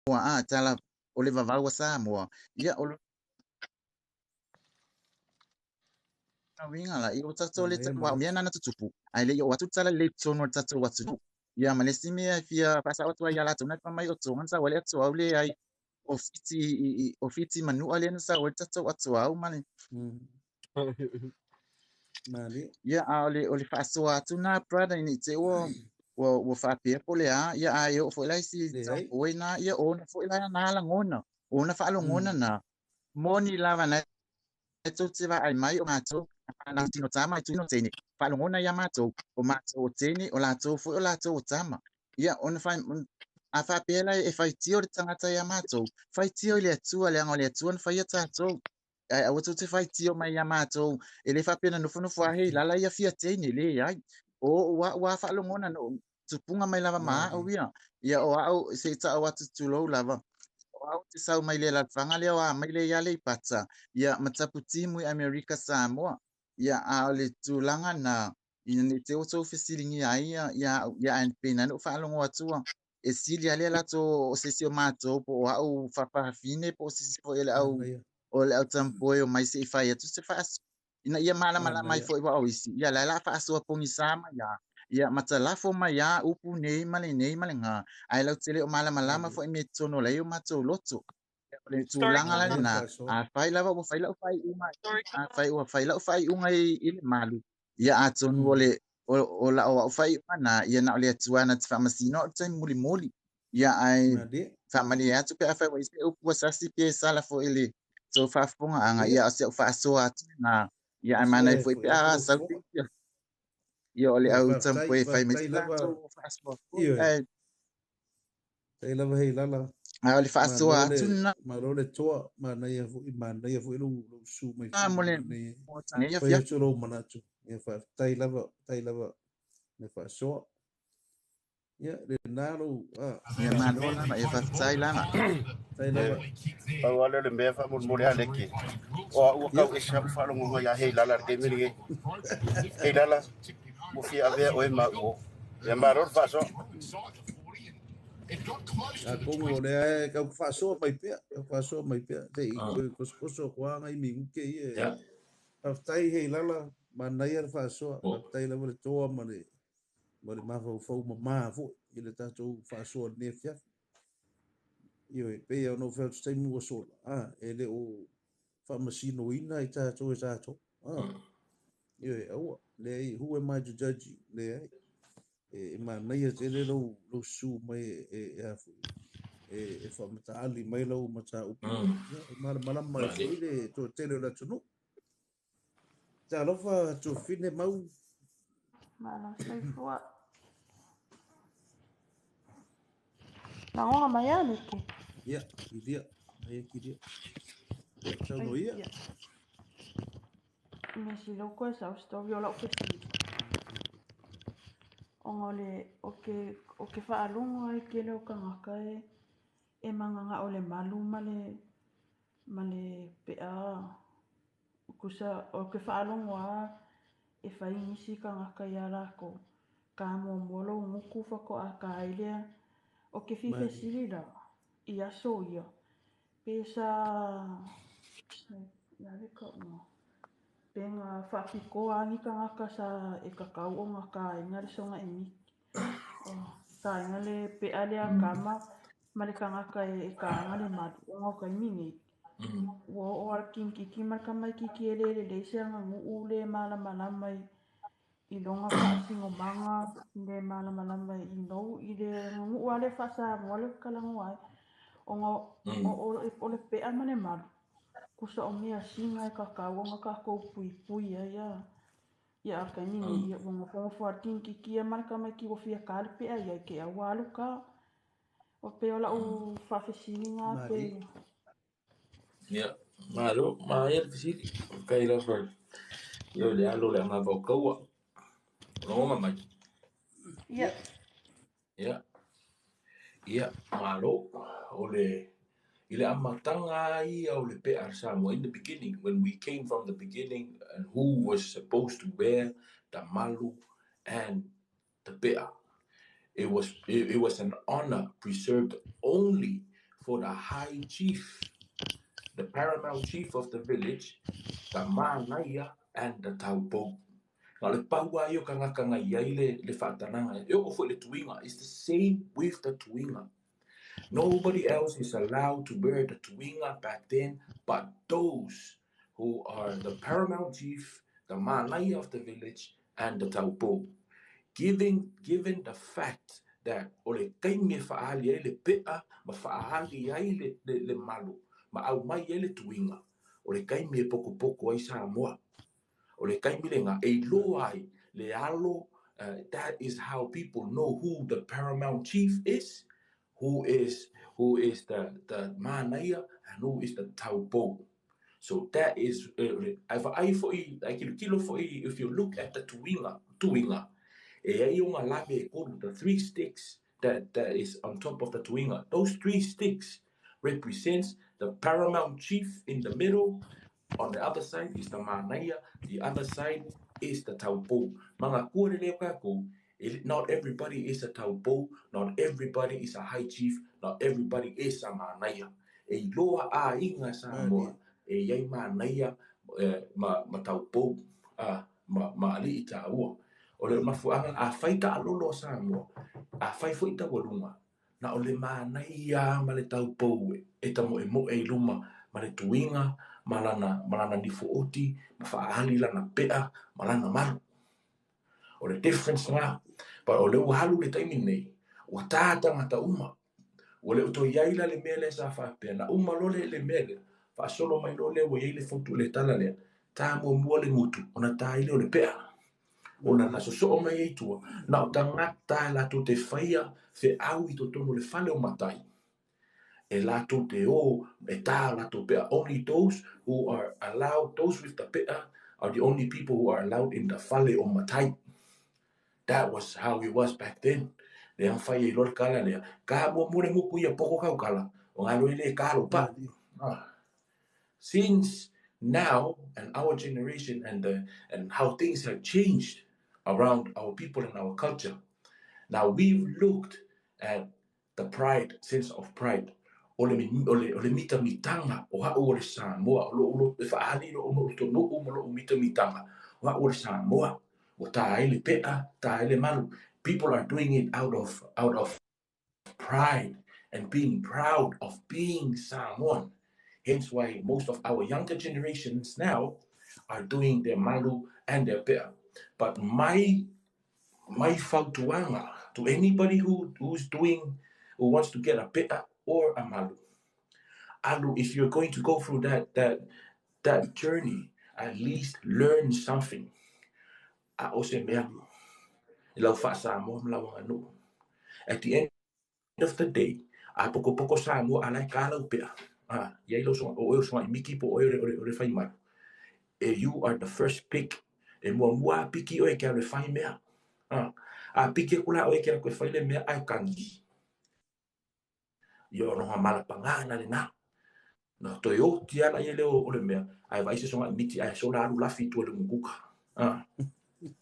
tala o le vavau a Samoa. Ia o winga la i o tatou le wa mea nana tutupu. Ai le o atu tala le tono tatou watu. Ia ma le simea fia pasa o tua ia la tona pa mai o tonga sa wale atu au le ai o fiti manua le sa o tatou atu au male. Mali. Ia o le faasoa atu na brother ni te o faapea po le a ia ai o foi lai si o na ia o na foi lai na la ngona. O na fa lo ngona na moni lava na tu te va ai mai o matou na tino tama tu no teni fa lo ngona ya matou o matou o teni o la tu foi o la tu tama ia on fa a fa pela e fai tio de tangata ya matou fai tio le tu ale ngole tu on fai tatou ai o tu te fai tio mai ya matou e le fa pena no funo fa hei la la ia fia teni le ai o wa fa lo ngona no tupunga mai lava ma o ia o au se ta o tu lo lava au te sau mai le la fanga le wa mai le ya le pata ia matapu timu i America Samoa ia a le tulanga na ina ni te oto fesilingi ai ia an pena no fa longo atua e silia le la to o se sio mato po au fa pa fine po se po ele au o le au tampo o mai se fa ia tu se fa ina ia mala mai fo i wa isi ia la fa aso pongi sama ia matalafo mai ia upu nei male nga ai lau tele o mala malama fo i me tono la yo mato loto le tulanga la na a fai lava o fai la fai uma a fai la fai unga i le malu ia atonu o la o fai mana ia na le tuana te famasino te muli ia ai famani atu pe fai wa ise upu sasi pe sala fo ile so fa fonga anga ia se fa so atu na ia ai mana fo pe a sauti ia ole au tampo e fai me to fa so ai tai lava hei lala ole fa so atu na malo le toa mana ia fu lu su mai mole ne ia fia so lo manatu ia fa tai lava ne fa so ia le nalo ia manona ma ia fa tai lana tai lava pa wale le mea fa mo le aleki o ka e sa fa lo ngo ya hei lala ke mi hei lala mo fi ave o e ma o ya maro fa so a como le ai ka fa so mai pe te ko so kwa ngai mi ke ia tai hei lala mana ia fa so tai lava le toa ma le ma fo ma fo ile tatou fa so ne fia io e pe no fa stai mu so ele o fa masino ina i tatou io e au le who am I to judge le e ma nei e le lo su mai e fa mata ali mai lo mata upu ma mai fo ile to tele la tunu Talofa to fine mau Malo sai fua. Nangonga mai ane ke. ia kidia tau no ia Mesi loko e sa story o lau ke si. Ongole o ke whaalunga ai ke leo kangaka e manganga o le malu male pea. Kusa o ke whaalunga e whaingisi kangaka ia lako. Ka molo nguku whako a ka ailea o ke whiwhe sirira i aso ia. Pesa nare ka unga. Penga whapiko ani ka ngaka sa e kakau o ngaka inga le songa e miki. Ka inga le pea lea kama ma le ka ngaka e ka anga le madu o ngaka mingi. O arkin kiki marka mai kiki e le leise anga ngu le malama i longa whaasingo manga le malama i nou i le ngu ale whasa mwale kalangu ai. O le pea mane madu. Kusa o mea singa e kakau o ngaka kou pui ia aka mingi ia wonga whaarkin kiki e marka mai ki wofia kale pea ia ke a walu ka. O pe ola u whawhesini ngā pe. Ia, malo, ia fisiki. Kai la fa. Yo le alo le nga vokaua. Longa mai. Ia. Ia, malo. Ole ile amatanga ia o le pe Samoa in the beginning when we came from the beginning and who was supposed to wear the malu and the pea. It was an honor preserved only for the high chief, the paramount chief of the village, the manaia and the taupou. Now le paua yo kanga yaile le fatananga yo for the tuinga. It's the same with the tuinga. Nobody else is allowed to wear the tuinga back then, but those who are the paramount chief, the manaia of the village, and the taupou. Given the fact that ole kaime faali ai le pea ma faali ai le malo ma au mai ai le tuinga ole kaime poko ai Samoa ole kaime le nga e lo ai le alo. That is how people know who the paramount chief is, who is the manaia, and who is the taupo. So that is if you look at the tuinga. The 3 sticks that is on top of the tuinga, those 3 sticks represents the paramount chief in the middle. On the other side is the manaia. The other side is the taupo. Not everybody is a taupo. Not everybody is a high chief. Not everybody is a manaia. E loa a inga Samoa. E yai manaia ma taupo ma ali ita ua. O le mafuanga a faita alolo Samoa. A fai faita walunga. Na o le manaia ma le taupo e tamo e luma ma le tuinga. Malana ni footi, mafaali lana pea, malana malu. O le difference nga, pa o le uhalu le taimi nei, o tata ngata uma. O le uto yaila le mele sa faapea, na uma lole le mele, fa solo mai lole o yaile fotu le tala lea, ta mua le mutu, ona ta ile o le pea. Ona na so mai eitua, na o tangata la to te faia, fe au i to tono le fale o matai. E lato te o, e tā lato pea. Only those who are allowed, those with the pea, are the only people who are allowed in the fale o matai. That was how it was back then. Le ang whai e lor kala lea. Ka mua mure muku ia poko kau kala. O ngalo ile karo pa. Since now, and our generation, and how things have changed around our people and our culture, now we've looked at the sense of pride. Ole mita mitanga o ha'u o le Samoa o whaali o no to no o mita mitanga o ha'u o le Samoa o tā ele pea, tā ele malu. People are doing it out of pride and being proud of being Samoan. Hence why most of our younger generations now are doing their malu and their pea. But my fautuanga to anybody who wants to get a pea or a malu. If you're going to go through that journey, at least learn something. At the end of the day, poko Samoa alai kala pea. You are the first pick. E mua piki o e kia refai mea. A piki kula o e kia koe whaile mea ai kangi. Yo no ha malapangana le na. Na toi o tiana i leo o le mea. Ai vaise songa miti ai so laru lafi tua le mukuka.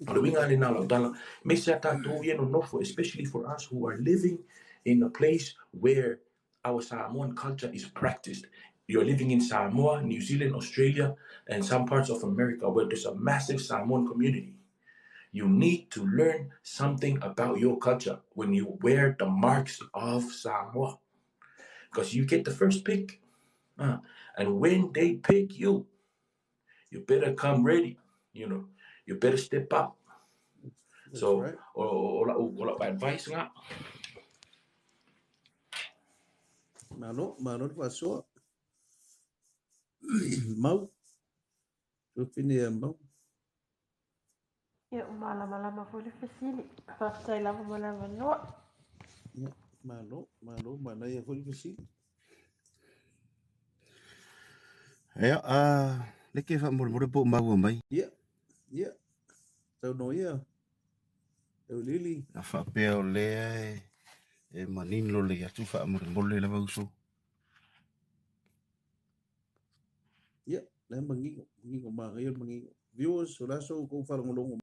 O le winga le na lau tala. Me se tatou ieno nofo, especially for us who are living in a place where our Samoan culture is practiced. You're living in Samoa, New Zealand, Australia, and some parts of America where there's a massive Samoan community. You need to learn something about your culture when you wear the marks of Samoa. Because you get the first pick. And when they pick you, you better come ready. You better step up. That's so, right. Or advice nga. Malo fasoa. Mau. Tupini mau. Ya, malama foi le fasili. Faftai lava malama noa. Ya, malo, mana ya foi le fasili. Ya, leke fa mure po mau mai. Ya. Tau no ia. Tau lili. Na faapea o lea e manino le atu fa mure la uso. Ya, na mangingo mangingo. Viewers, so laso ko fa ngolongo.